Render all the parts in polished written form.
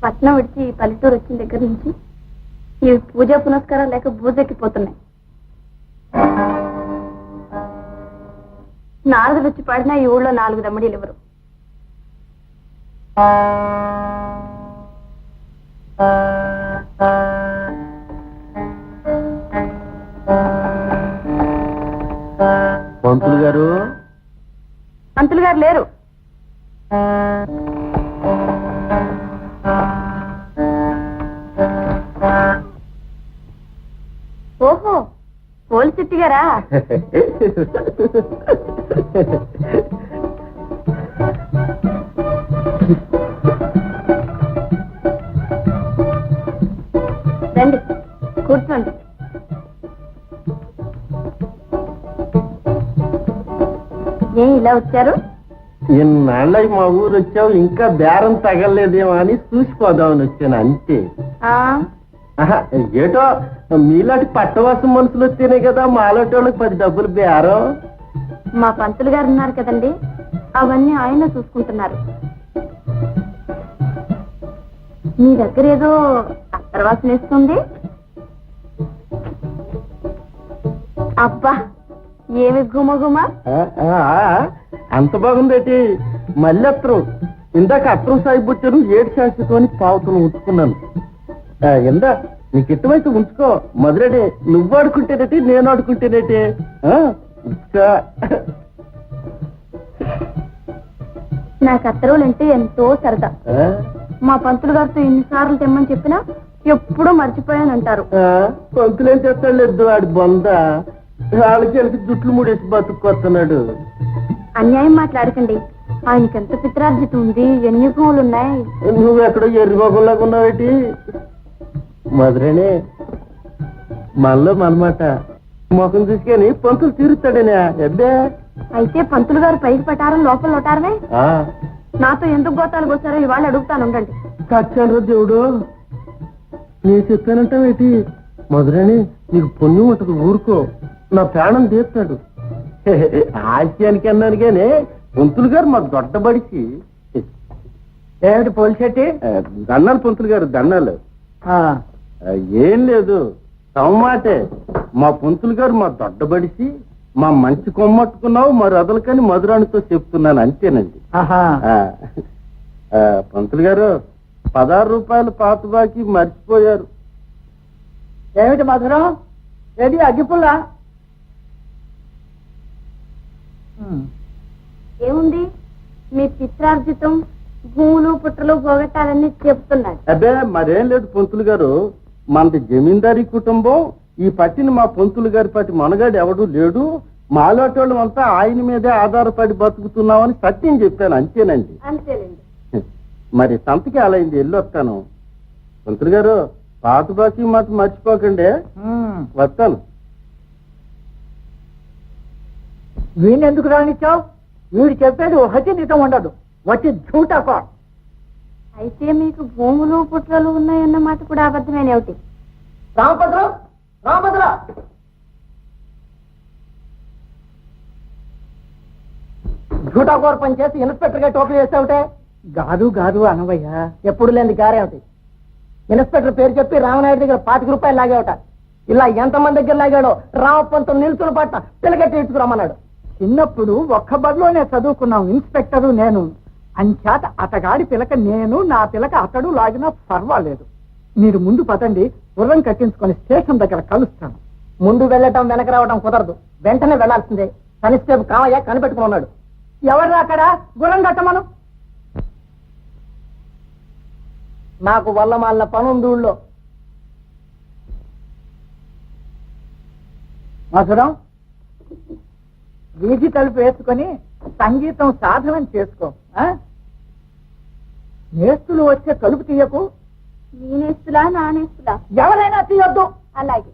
పట్నం విడిచి పల్లెటూరు వచ్చిన దగ్గర నుంచి ఈ పూజా పునస్కారాలు లేక బూజెక్కిపోతున్నాయి. నారదులు వచ్చి పడినా ఈ ఊళ్ళో 4 దమ్మడీలు ఎవరు. పంతులు గారు లేరు. ఓహో, పోలిశెట్టి గారా? రండి, కూర్చోండి. ఏం ఇలా వచ్చారు? ఇన్నాళ్ళకి మా ఊరు వచ్చావు, ఇంకా బేరం తగలేదేమో అని చూసిపోదామని వచ్చాను అంతే. ఏటో మీలాంటి పట్టవాసం మనుషులు వస్తేనే కదా మాలాంటి వాళ్ళకి 10 డబ్బులు బేరం. మా పంతులు గారు ఉన్నారు కదండి, అవన్నీ ఆయన చూసుకుంటున్నారు. మీ దగ్గర ఏదో అత్తరవాసన వేస్తుంది. అబ్బా, ఏమి గుమగుమ! అంత బాగుందేటి? మళ్ళీ అత్తరం. ఇందాక అత్తరం సాయిబుచ్చాను, 7 శాస్త్రితో పావుతును ఉంచుకున్నాను. ఎందా నీకు ఇష్టమైతే ఉంచుకో. మధురడే, నువ్వు ఆడుకుంటేనేటి, నేను ఆడుకుంటేనేటి. నాకు అత్తరువులు అంటే ఎంతో సరదా. మా పంతులు గారితో ఎన్నిసార్లు తెమ్మని చెప్పినా ఎప్పుడూ మర్చిపోయానంటారు. పంతులేం చేస్తాడు లేదు, వాడి బొంద. వాళ్ళకి వెళ్తే జుట్లు ముడేసి బతుకొస్తున్నాడు. అన్యాయం మాట్లాడకండి. ఆయనకి ఎంత పిత్రార్జితం ఉంది, ఎన్ని భూములున్నాయి. నువ్వెక్కడో ఎర్రిగోగంలాగా ఉన్నావేటి? మధురనే, మనలో మనమాట. ముఖం తీసుకొని పంతులు తీరుస్తాడనే అబ్బే. అయితే పంతులు గారు పైకి పటారం, లోపల లొటారమే. నాతో ఎందుకు గోతాలు కోసారో ఇవాళ అడుగుతాను, ఉండండి. కచ్చాను దేవుడు, నేను చెప్పానంటావేటి? మధురని, నీకు పుణ్యం ఉంటది, ఊరుకో. నా ప్రాణం తీస్తాడు. ఆశ్యానికి అన్నాను కానీ పంతులు గారు మా దొడ్డబడికి. ఏమిటి పోలిశెట్టి? దండాలు పంతులు గారు, దండాలు. ఏం లేదు, సమ్మాటే. మా పంతులు గారు మా దొడ్డబడిసి మా మంచి కొమ్మట్టుకున్నావు, మరి అదలకని మధురానితో చెప్తున్నాను అంతేనండి. పంతులు గారు, 16 రూపాయలు పాత బాకి మర్చిపోయారు. ఏమిటి మధురం? ఏది అగ్గిపుల్లా? ఏముంది, మీ పిత్రార్జితం, భూములు పుట్టలు పోగొట్టాలని చెప్తున్నాడు. అబ్బే మరేం లేదు పంతులు గారు, మనది జమీందారీ కుటుంబం. ఈ పట్టిన మా పంతులు గారి పట్టి మనగాడు ఎవడు లేడు. మాలోటోళ్ళం అంతా ఆయన మీదే ఆధారపడి బతుకుతున్నామని సత్యం చెప్పాను అంతేనండి. అంతేనండి. మరి సంతకి అలా అయింది, వెళ్ళొస్తాను. పంతులు గారు, పాత బాకీ మాట మర్చిపోకండి. వస్తాను. వీడిని ఎందుకు రానిచ్చావు? వీడు చెప్పేది ఒకటి నిజం ఉండదు, వచ్చి झूठा. అయితే మీకు భూములు పుట్రలు ఉన్నాయన్నమాట కూడా అబద్ధమేనేమిటి? రామభద్రం, రామభద్ర, झूठा కోర్ పని చేసి ఇన్స్పెక్టర్ గా టోపీ వేసావుటే. గారు గారు అనవయ్య, ఎప్పుడు లేని గారేమిటి? ఇన్స్పెక్టర్ పేరు చెప్పి రామనాయుడు దగ్గర 25 రూపాయలు లాగేవట. ఇలా ఎంతమంది దగ్గర లాగాడో రామపంతం నిల్చుని పట్ట పిల్లగట్టి ఇచ్చుకురమ్మన్నాడు. చిన్నప్పుడు ఒక్క బడిలోనే చదువుకున్నాం ఇన్స్పెక్టరు నేను. అంచేత అతగాడి పిలక నేను, నా పిలక అతడు లాగినా పర్వాలేదు. మీరు ముందు పదండి, గుర్రం కట్టించుకొని స్టేషన్ దగ్గర కలుస్తాను. ముందు వెళ్ళటం వెనక రావటం కుదరదు, వెంటనే వెళ్లాల్సిందే. కనిస్టేబుల్ కామయ్య కనిపెట్టుకుని ఉన్నాడు. ఎవరు అక్కడ? గుర్రం కట్టమను. నాకు వల్ల మాలిన పనుంది ఊళ్ళో. మధురం, వీధి తలుపు వేసుకొని సంగీతం సాధనం చేసుకో. నేస్తులు వచ్చే తలుపు తీయకు. మీ నేస్తులా, నా నేస్తులా? ఎవరైనా తీయొద్దు. అలాగే.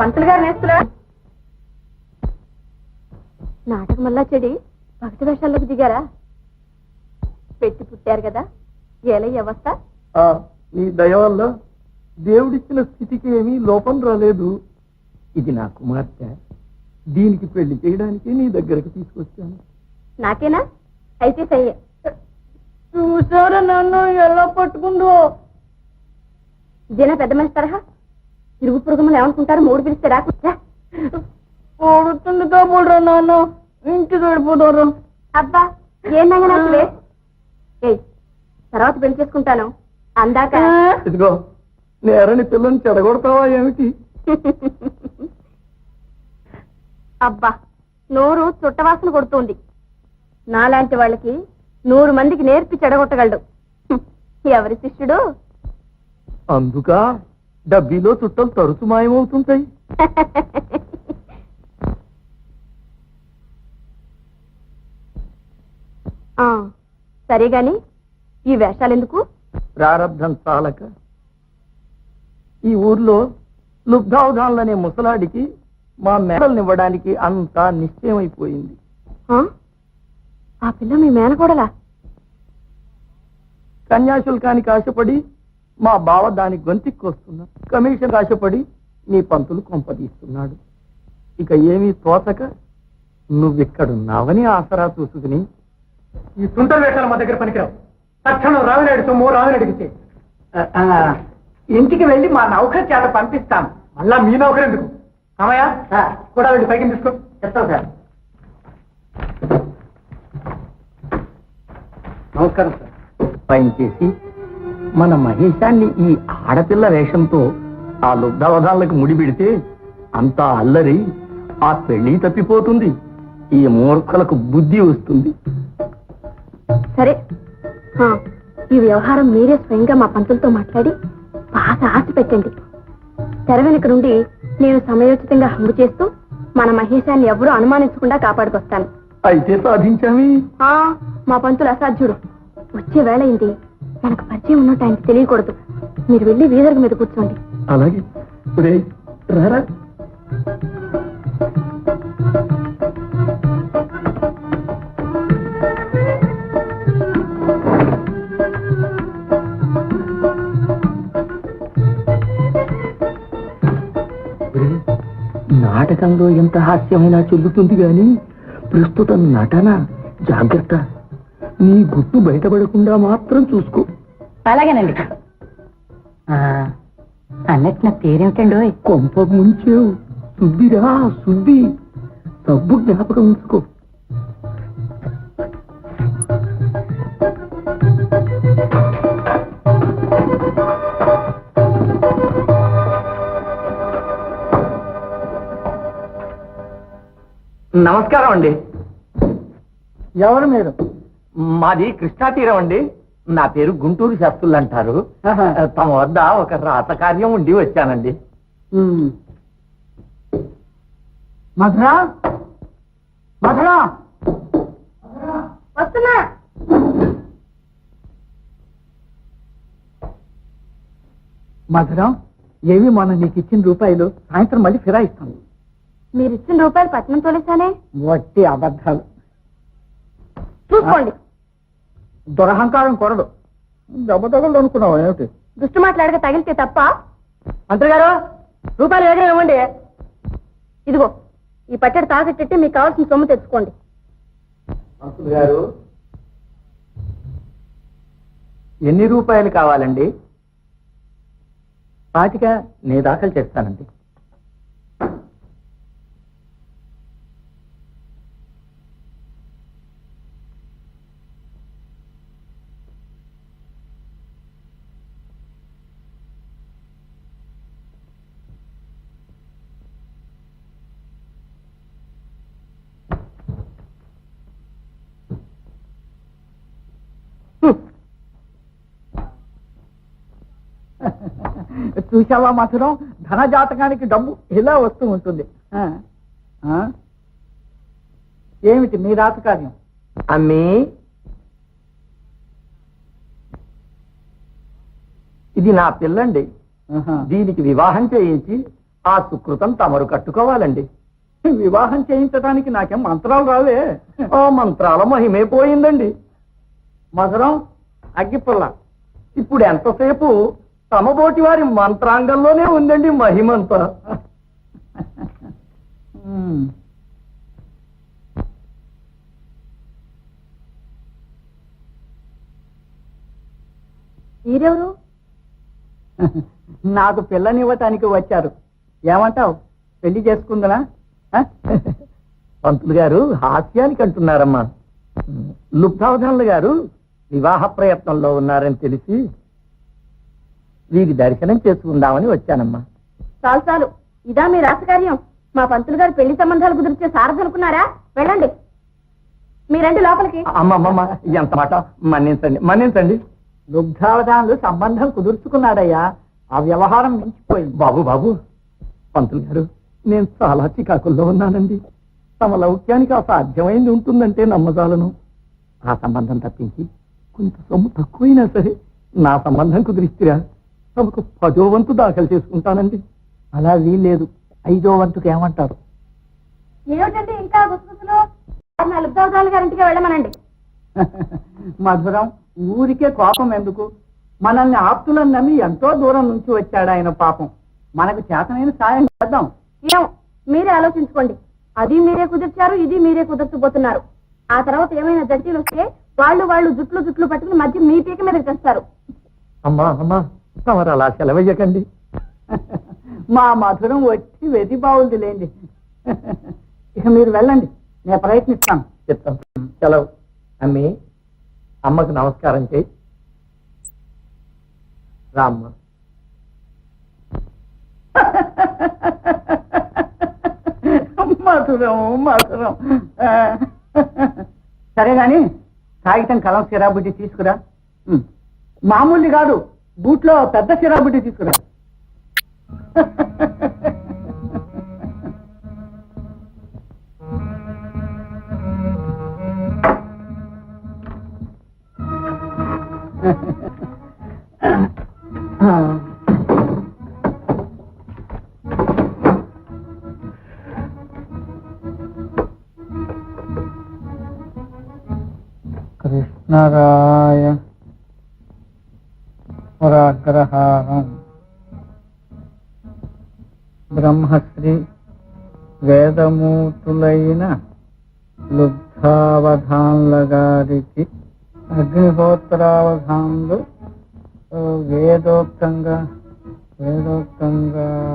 పంతులు గారు నేస్తున్నా నాటకం వల్ల చెడి భక్తి వేషాల్లోకి దిగారా? పెట్టి పుట్టారు కదా, ఎలా వ్యవస్థ? నీ దయ వల్ల దేవుడిచ్చిన స్థితికి ఏమీ లోపం రాలేదు. ఇది నా కుమార్తె, దీనికి పెళ్లి చేయడానికి నీ దగ్గరకు తీసుకొచ్చాను. నాకేనా? అయితే సయ్య. చూసారా నన్ను ఎలా పట్టుకుందో? ఇదేనా పెద్ద మనిషి తరహా? తిరుగు పురుగుమలు ఏమనుకుంటారు? మూడు పిలిస్తే రాకుండా పడుతుంది కాబోడ్రా నాన్న, ఇంటికి వెళ్ళిపోతారు. అబ్బా ఏందంగా నచ్చలే. ఏయ్, తర్వాత పెళ్లి చేసుకుంటాను అందాక. ఇదిగో నేరని పిల్లని చెడగొడతావా ఏమిటి? అబ్బా నోరు చుట్టవాసన కొడుతుంది. నాలాంటి వాళ్ళకి 100 మందికి నేర్పి చెడగొట్టగలడు. ఎవరి శిష్యుడు? అందుక డబ్బీలో చుట్టలు తరచు మాయమవుతుంటాయి. సరే గాని ఈ వేషాలెందుకు? ప్రారబ్ధం చాలక ఈ ఊర్లో లుబ్ధావధానులనే ముసలాడికి మా మేడల్నివ్వడానికి అంతా నిశ్చయమైపోయింది. ఆ పిల్ల మీ మేనకోడలా? కన్యాశుల్కానికి ఆశపడి మా బావ దానికి గొంతిక్కొస్తున్నా, కమిషన్ ఆశపడి నీ పంతులు కొంపదీస్తున్నాడు. ఇక ఏమీ తోచక నువ్విక్కడున్నావని ఆసరా చూసుకుని ఈ సుందర వేషాలు మా దగ్గర పనికిరావు. తక్షణం రావినాయుడు సొమ్ము రావినాయుడికి ఇచ్చే. ఇంటికి వెళ్ళి మా నౌకర్ చేత పంపిస్తాం. మళ్ళా మీ నౌకర్ ఎందుకు? అమ్మయ్య కూడా వెళ్ళి పైకి తీసుకో. చెప్తాం సార్. నమస్కారం సార్. పైన చేసి మన మహేశాన్ని ఈ ఆడపిల్ల వేషంతో ఆ లుబ్ధావధానులకు ముడిపెడితే అంతా అల్లరి, ఆ పెళ్లి తప్పిపోతుంది, ఈ మూర్ఖులకు బుద్ధి వస్తుంది. సరే, ఈ వ్యవహారం మీరే స్వయంగా మా పంతులతో మాట్లాడి బాగా ఆశ పెట్టండి. తెర వెనుక నుండి నేను సమయోచితంగా హంగు చేస్తూ మన మహేశాన్ని ఎవరూ అనుమానించకుండా కాపాడుకొస్తాను. అయితే సాధించామి. మా పంతులు అసాధ్యుడు. వచ్చే వేళ అయింది. మనకు పరిచయం ఉన్నట్టు ఆయనకు తెలియకూడదు. మీరు వెళ్ళి వీధర్గ మీద కూర్చోండి. అలాగే. రారా. నాటకంలో ఎంత హాస్యమైనా చెల్లుతుంది గాని ప్రస్తుతం నటన జాగ్రత్త. నీ గుట్టు బయటపడకుండా మాత్రం చూసుకో. అలాగేనండి. అన్నట్టు నా పేరేమిటండో? కొంప ముంచేవు. సుబ్బిరా సుబ్బి. సబ్బు జ్ఞాపకం ఉంచుకో. నమస్కారం అండి. ఎవరు మీరు? మాది కృష్ణా తీరం అండి. నా పేరు గుంటూరు శాస్త్రులు అంటారు. తమ వద్ద ఒక రాతకార్యం ఉండి వచ్చానండి. మధురా, మధురా, వస్తున్నా. మధురం, ఏవి మొన్న నీకు ఇచ్చిన రూపాయలు సాయంత్రం మళ్ళీ ఫిరాయిస్తాను. మీరిచ్చిన రూపాయలు పట్నం తోలేసానే. వట్టి అబద్ధాలు. చూసుకోండి. దురహంకారం కొరడు. దెబ్బ తగలదు అనుకున్నావు ఏమిటి? దుష్టు మాట్లాడక తగిలితే తప్ప. మంత్రి గారు, రూపాయలు వేగం ఇవ్వండి. ఇదిగో ఈ పచ్చడి తాకట్టెట్టి మీకు కావాల్సిన సొమ్ము తెచ్చుకోండి. పంతులు గారు, ఎన్ని రూపాయలు కావాలండి? 25 నే దాఖలు చేస్తానండి. చూసావా మధురం, ధన జాతకానికి డబ్బు ఇలా వస్తూ ఉంటుంది. ఏమిటి మీ రాతకార్యం? అమ్మి, ఇది నా పిల్లండి. దీనికి వివాహం చేయించి ఆ సుకృతం తమరు కట్టుకోవాలండి. వివాహం చేయించడానికి నాకేం మంత్రాలు రావే. ఆ మంత్రాల మహిమే పోయిందండి. మధురం అగ్గిపుల్ల. ఇప్పుడు ఎంతసేపు తమబోటి వారి మంత్రాంగంలోనే ఉందండి మహిమంతా. మీరెవరు? నాకు పిల్లనివ్వటానికి వచ్చారు. ఏమంటావు, పెళ్లి చేసుకుందనా? పంతులు గారు హాస్యానికి అంటున్నారమ్మా. లుబ్ధావధానులు గారు వివాహ ప్రయత్నంలో ఉన్నారని తెలిసి వీరి దర్శనం చేసుకుందామని వచ్చానమ్మా. చాలు చాలు, ఇదా మీ రాసకార్యం? మా పంతులు గారు పెళ్లి సంబంధాలు కుదిరితే సారదనుకున్నారా? వెళ్ళండి, మీరండి లోపలికి. అమ్మమ్మమ్మ, ఎంత మాట! మన్నించండి, మన్నించండి. లుబ్ధావధానులు సంబంధం కుదుర్చుకున్నాడయ్యా. ఆ వ్యవహారం మించిపోయింది. బాబు బాబు, పంతులు గారు నేను చాలా చికాకుల్లో ఉన్నానండి. తమ లౌక్యానికి అసాధ్యమైంది ఉంటుందంటే నమ్మజాలను. ఆ సంబంధం తప్పించి కొంత సొమ్ము తక్కువైనా సరే నా సంబంధం కుదిరిస్తురా తమకు 10వ వంతు దాఖలు చేసుకుంటానండి. అలా వీల్లేదు. 5వ వంతుకు ఏమంటారు? ఏమిటంటే ఇంకా గుసగుసలు? నా లుబ్ధావధానులు గారింటికి వెళ్ళమనండి. మధురం, ఊరికే కోపం ఎందుకు? మనల్ని ఆప్తులను నమ్మి ఎంతో దూరం నుంచి వచ్చాడు ఆయన. పాపం, మనకు చేతనైన సాయం చేద్దాం. ఏం మీరే ఆలోచించుకోండి. అది మీరే కుదిర్చారు, ఇది మీరే కుదుర్చబోతున్నారు. ఆ తర్వాత ఏమైనా జడ్జీలు వస్తే వాళ్ళు జుట్లు పట్టుకుని మధ్య మీ పీక మీదకి తెస్తారు. అమ్మా అమ్మా, తమరు అలా సెలవయ్యకండి. మా మధురం వచ్చి వెది బావులది లేండి. ఇక మీరు వెళ్ళండి, నేను ప్రయత్నిస్తాను. చెప్తాం. సెలవు. అమ్మి, అమ్మకు నమస్కారం చేయి. రామ్మ. మధురం మధురం. సరే గాని కాగితం కలం సిరాబుడ్డి తీసుకురా. మామూలు కాదు, బూట్లో పెద్ద సిరాబుడ్డి తీసుకురా. కృష్ణరాయ పురాగ్రహారం బ్రహ్మశ్రీ వేదమూర్తులైన లుబ్ధావధాన్ల గారికి అగ్నిహోత్రావధాన్లు వేదోక్తంగా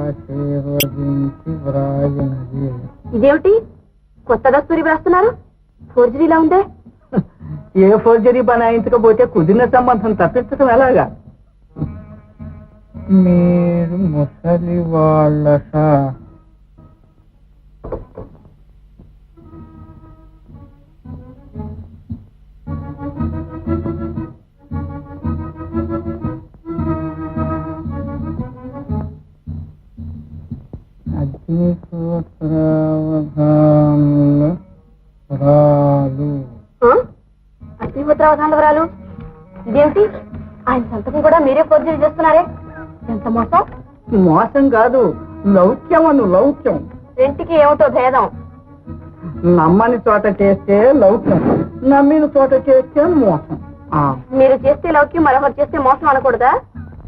ఆశీర్వదించి వ్రాయినది. ఇదేమిటి కొత్త దస్తూరి వేస్తున్నారు? ఫోర్జరీలా ఉందే. ఏ ఫోర్జరీ బనాయించకపోతే కుదిరిన సంబంధం తప్పించడం ఎలాగా? మీరు ముసలి వాళ్ళ అగ్నిహోత్రావధానులు అగ్నిహోత్రావధానుల వరాలు? ఇదేమిటి, ఆయన సంతకం కూడా మీరే ఫోర్జరీ చేస్తున్నారే? ఎంత మోసం! మోసం కాదు, లౌక్యం అను లౌక్యం. రెంటికి ఏమిటో భేదం? నమ్మని చోట చేస్తే లౌక్యం, నమ్మిన చోట చేస్తే మోసం. మీరు చేస్తే లౌక్యం, మరొకరు చేస్తే మోసం అనకూడదా?